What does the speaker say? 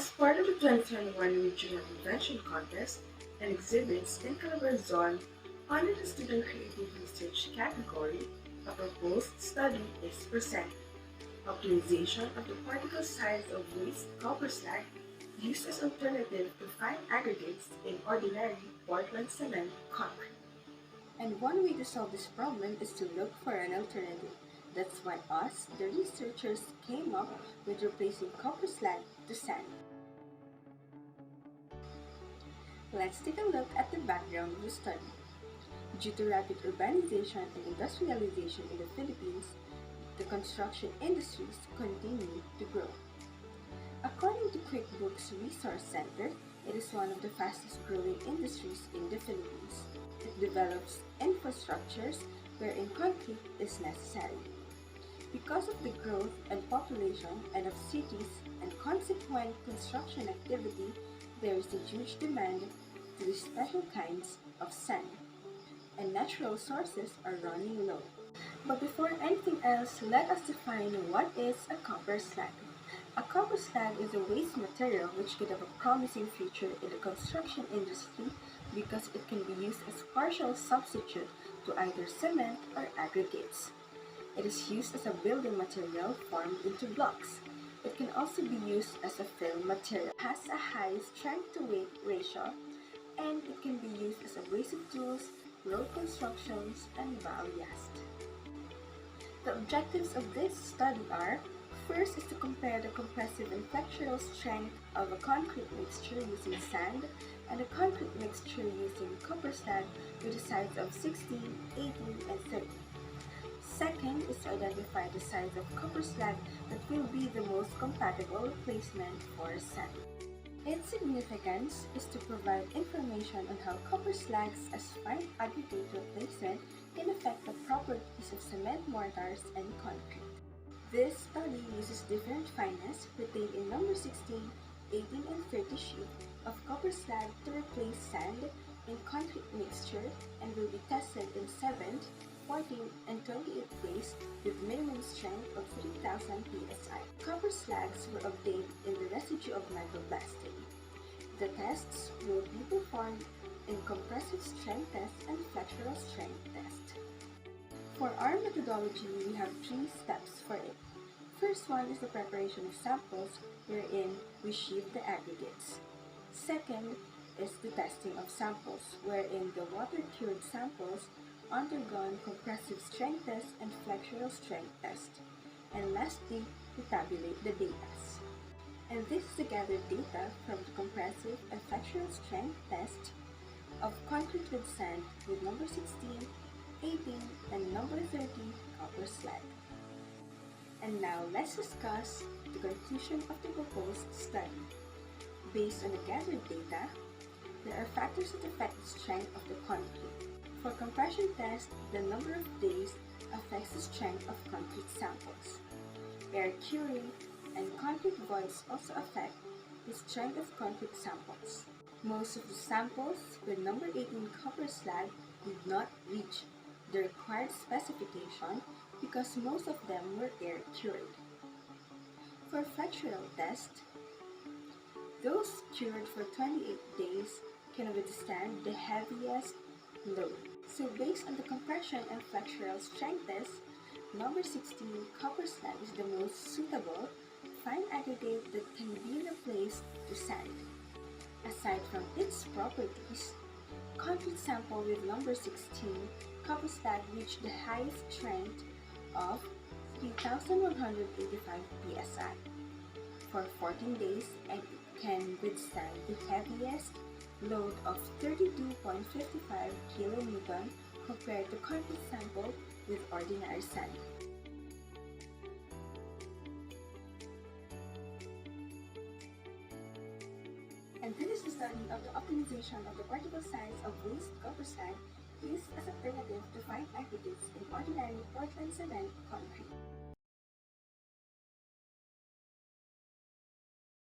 As part of the 2021 Regional Invention Contest and exhibits in CALABARZON under the Student Creative Research category, a proposed study is presented. Optimization of the particle size of waste copper slag used as alternative to fine aggregates in ordinary Portland cement concrete. And one way to solve this problem is to look for an alternative. That's why us, the researchers, came up with replacing copper slag to sand. Let's take a look at the background of the study. Due to rapid urbanization and industrialization in the Philippines, the construction industries continue to grow. According to QuickBooks Resource Center, it is one of the fastest growing industries in the Philippines. It develops infrastructures wherein concrete is necessary. Because of the growth and population and of cities and consequent construction activity, there is a huge demand to these special kinds of sand, and natural sources are running low. But before anything else, let us define what is a copper slag. A copper slag is a waste material which could have a promising future in the construction industry because it can be used as partial substitute to either cement or aggregates. It is used as a building material formed into blocks. It can also be used as a fill material. It has a high strength-to-weight ratio, and it can be used as abrasive tools, road constructions, and ballast. The objectives of this study are: first is to compare the compressive and flexural strength of a concrete mixture using sand and a concrete mixture using copper slag with a size of 16, 18, and 30. Second is to identify the size of copper slag that will be the most compatible replacement for sand. Its significance is to provide information on how copper slags as fine aggregate replacement can affect the properties of cement mortars and concrete. This study uses different fineness retained in number 16, 18, and 30 sheet of copper slag to replace sand in concrete mixture and will be tested in 7th, 14, and 28 days with minimum strength of 3000 psi. Copper slags were obtained in the residue of microblasting. The tests will be performed in compressive strength test and flexural strength test. For our methodology, we have 3 steps for it. First one is the preparation of samples wherein we sheet the aggregates. Second is the testing of samples wherein the water-cured samples undergone compressive strength test and flexural strength test. And lastly, we tabulate the data. And this is the gathered data from the compressive and flexural strength test of concrete with sand with number 16, 18, and number 30 copper slag. And now let's discuss the conclusion of the proposed study. Based on the gathered data, there are factors that affect the strength of the concrete. For compression test, the number of days affects the strength of concrete samples. Air curing and concrete voids also affect the strength of concrete samples. Most of the samples with number 18 copper slag did not reach the required specification because most of them were air cured. For flexural test, those cured for 28 days can withstand the heaviest load. So based on the compression and flexural strength test, number 16 copper slag is the most suitable fine aggregate that can be replaced to sand. Aside from its properties, concrete sample with number 16 copper slag reached the highest strength of 3185 psi for 14 days, and it can withstand the heaviest load of 32.55 kN compared to concrete sample with ordinary sand. And this is the study of the optimization of the particle size of waste copper slag used as alternative to fine aggregates in ordinary Portland cement concrete.